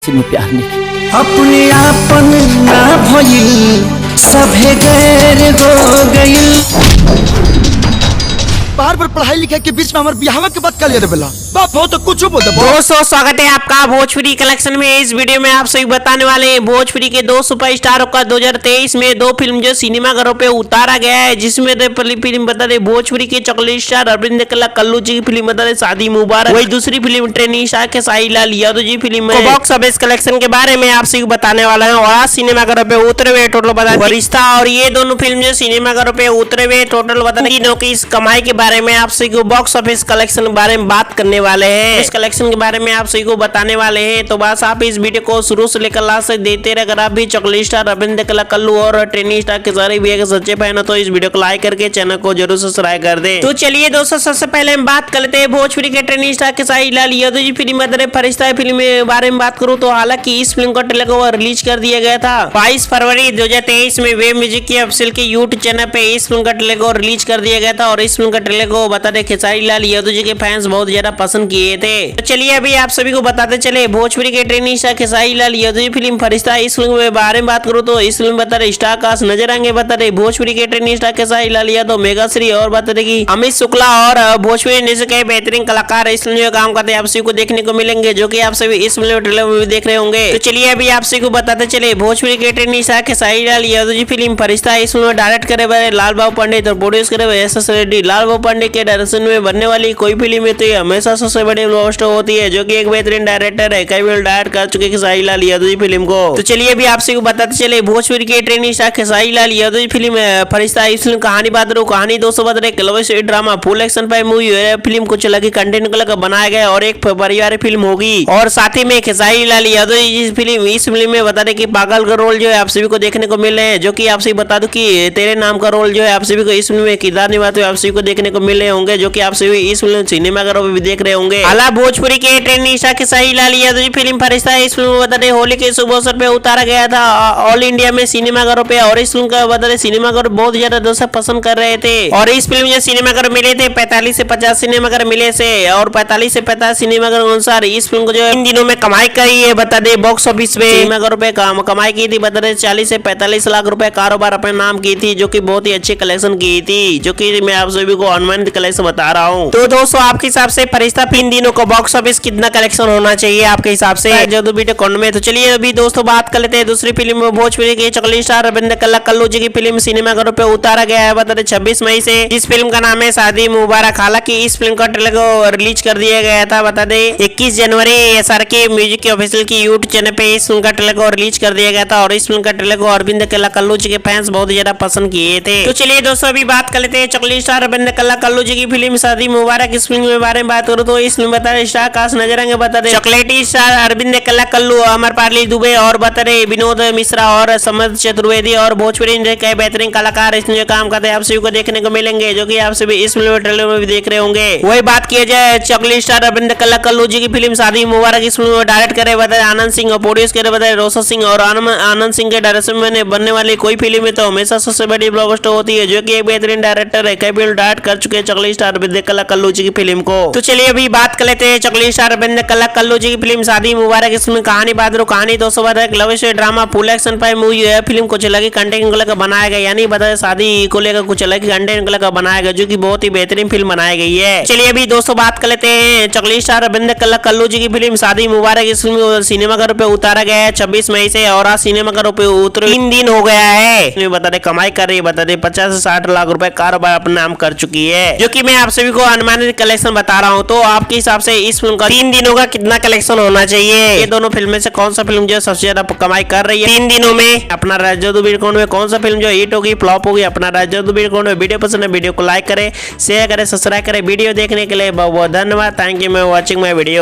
में प्यार नहीं अपने आपन ना भइल सभे गैर हो गइल। बार बार पढ़ाई लिखाई के बीच में हमारे बिहाव के बात कर लिया बेला बाप हो तो कुछ बोल दे। दोस्तों स्वागत है आपका भोजपुरी कलेक्शन में। इस वीडियो में आप सभी बताने वाले हैं भोजपुरी के दो सुपरस्टारों का 2023 में दो फिल्म जो सिनेमाघरों पे उतारा गया है, जिसमें पहली फिल्म बता दे भोजपुरी के चॉकलेट स्टार अरविंद कला कल्लू जी की फिल्म बता दे शादी मुबारक। वही दूसरी फिल्म ट्रेनी स्टार के साई लाल यादव जी फिल्म है। बॉक्स ऑफिस कलेक्शन के बारे में आप सभी बताने वाला है और आज सिनेमाघरों पे उतरे हुए टोटल बता दे रिश्ता और ये दोनों फिल्म जो सिनेमाघरों पे उतरे हुए टोटल बता तीनों की इस कमाई के बारे में आप सभी को बॉक्स ऑफिस कलेक्शन के बारे में बात करने वाले हैं। इस कलेक्शन के बारे में आप सभी को बताने वाले हैं, तो बस आप इस वीडियो को शुरू से लेकर लास्ट तक देखते रहे। अगर आप भी चॉकलेट स्टार अरविंद कला कल्लू और ट्रेनी स्टार के सारे भी सच्चे फैन हो तो इस वीडियो को लाइक करके चैनल को जरूर सब्सक्राइब कर दे। तो चलिए दोस्तों सबसे पहले हम बात कर लेते हैं भोजपुरी के ट्रेनी स्टार के साई लाल यादव जी फिल्म फरिश्ता फिल्म के बारे में बात करूँ तो हालांकि इस फिल्म का ट्रेलर रिलीज कर दिया गया था 22 फरवरी 2023 में वेब म्यूजिक के ऑफिशियल के यूट्यूब चैनल पे इस फिल्म का ट्रेलर रिलीज कर दिया गया था और इस फिल्म का ट्रेलर को बता दे खेसारी लाल यादव जी के फैंस बहुत ज्यादा पसंद किए थे। तो चलिए अभी आप सभी को बताते चले भोजपुरी के trainee star Khesari Lal Yadav ji film फरिश्ता इस फिल्म के बारे में बात करूँ तो इस फिल्म बता रहे स्टार कास्ट नजर आएंगे। बता रहे भोजपुरी के ट्रेनी स्टार खेसारी लाल यादव, मेघाश्री और बता रहे की अमित शुक्ला और भोजपुरी इंडस्ट्री के बेहतरीन कलाकार इस फिल्म में काम करते आप सभी को देखने को मिलेंगे, जो की आप सभी इस फिल्म ट्रेलर में देख रहे होंगे। तो चलिए अभी आप सभी को बताते चले भोजपुरी के trainee star Khesari Lal Yadav ji film फरिश्ता इस फिल्म डायरेक्ट करे हुए लाल बाबू पंडित और प्रोड्यूस करे हुए एस एस रेड्डी। लाल बाबू पंडित के डायरेक्शन में बनने वाली कोई फिल्म में तो ये हमेशा सबसे बड़ी ब्लॉकबस्टर होती है, जो कि एक बेहतरीन डायरेक्टर है कई बार डायरेक्ट कर चुके खेसारी लाल यादव जी फिल्म को। तो चलिए अभी आप सभी को बताते चले भोजपुरी के trainee star Khesari Lal Yadav ji film फरिश्ता इस फिल्म कहानी बात करूं कहानी दोस्तों बता रहे love story drama full action पे मूवी है। फिल्म कुछ अलग ही कंटेंट को लेकर बनाया गया और एक पारिवारिक फिल्म होगी और साथ ही में खेसारी लाल यादव जी इस फिल्म में बता रहे की पागल का रोल जो है आप सभी को देखने को मिल रहे हैं, जो की आप सभी बता दो की तेरे नाम का रोल जो है आप सभी को इस फिल्म में किरदार निभाते हुए आप सभी को देखने को मिल रहे होंगे, जो की आप सभी इस फिल्म सिनेमाघरों में भी देख रहे होंगे। हालांकि भोजपुरी के trainee star Khesari Lal Yadav ji film फरिश्ता इस फिल्म बता रहे होली के शुभ अवसर पे उतारा गया था ऑल इंडिया में सिनेमाघरों पे और इस फिल्म का बता रहे सिनेमाघर बहुत ज्यादा दर्शक पसंद कर रहे थे और इस फिल्म में सिनेमाघर मिले थे 45 से 50 सिनेमाघर मिले से और 45 से 50 सिनेमाघर अनुसार इस फिल्म को जो इन दिनों में कमाई करी है बता दे बॉक्स ऑफिस में सिनेमाघरों पे कमाई की थी बता रहे 40 से 45 लाख रुपए कारोबार अपने नाम की थी, जो की बहुत ही अच्छी कलेक्शन की थी, जो की मैं आप सभी को अनुमानित कलेक्शन बता रहा हूँ। तो दोस्तों आपके हिसाब से फरिश्ता इन दिनों को बॉक्स ऑफिस कितना कलेक्शन होना चाहिए आपके हिसाब से जो वीडियो कॉन में। तो चलिए अभी दोस्तों बात कर लेते हैं दूसरी फिल्म में भोजपुरी के चॉकलेट स्टार अरविंद कला कल्लू जी की फिल्म सिनेमाघरों पे उतारा गया है बता रहे 26 मई से। इस फिल्म का नाम है शादी मुबारक। हालांकि इस फिल्म का ट्रेलर को रिलीज कर दिया गया था बता दे 21 जनवरी एसआर के म्यूजिक के ऑफिशियल की यूट्यूब चैनल पे इस फिल्म का ट्रेलर को रिलीज कर दिया गया था और इस फिल्म का ट्रेलर को अरविंद कला कल्लू जी के फैंस बहुत ज्यादा पसंद किए थे। तो चलिए दोस्तों अभी बात कर लेते हैं चॉकलेट स्टार अरविंद कला कल्लू जी की फिल्म शादी मुबारक। इस फिल्म के बारे में बात करूँ तो इस फिल्म बता रहे स्टार कास्ट नजर आएंगे बता रहे चॉकलेटी स्टार अरविंद कला कल्लू, अमरपाली दुबे और बता रहे विनोद मिश्रा और समद चतुर्वेदी और भोजपुरी इंडस्ट्री के बेहतरीन कलाकार इसमें जो काम करते हैं आप सभी को देखने को मिलेंगे, जो कि आप सभी इस फिल्म ट्रेलर में भी देख रहे होंगे। वही बात किया जाए चॉकलेट स्टार अरविंद कला कल्लू जी की फिल्म शादी मुबारक इस फिल्म डायरेक्ट करे बता रहे आनंद सिंह और प्रोड्यूस करे बता रहे रोशन सिंह और आनंद सिंह के डायरेक्शन में बनने वाली कोई फिल्म में तो हमेशा सबसे बड़ी ब्लॉकबस्टर होती है, जो की एक बेहतरीन डायरेक्टर है कई बार डायरेक्ट कर चुके चॉकलेट स्टार अरविंद कला कल्लू जी की फिल्म को। तो चलिए अभी बात कर लेते हैं चॉकलेट स्टार अरविंद कला कल्लू जी की फिल्म शादी मुबारक। इसमें कहानी बात करूं कहानी दोस्तों बता रहे love story drama full action पे मूवी है। फिल्म कुछ अलग ही कंटेंट को लेकर बनाया गया, यानी बता शादी को लेकर कुछ अलग ही कंटेंट को लेकर बनाया गया, जो की बहुत ही बेहतरीन फिल्म बनाई गई है। चलिए अभी दोस्तों बात कर लेते हैं चॉकलेट स्टार अरविंद कला कल्लू जी की फिल्म शादी मुबारक। इस फिल्म सिनेमाघरों पे उतारा गया है 26 मई से और आज सिनेमाघरों पे उतरे 3 दिन हो गया है। बता दे कमाई कर रही है बता दे 50 से 60 लाख रुपए कारोबार अपने नाम कर चुकी है, जो की मैं आप सभी को अनुमानित कलेक्शन बता रहा हूँ। तो आपके हिसाब से इस फिल्म का 3 दिनों का कितना कलेक्शन होना चाहिए? ये दोनों फिल्म में से कौन सा फिल्म जो सबसे ज्यादा कमाई कर रही है 3 दिनों में? अपना राज्य में कौन सा फिल्म जो हिट होगी फ्लॉप होगी? अपना राज्य में वीडियो पसंद है वीडियो को लाइक करें, शेयर करें, सब्सक्राइब करें। वीडियो देखने के लिए बहुत बहुत धन्यवाद। Thank you for watching my video.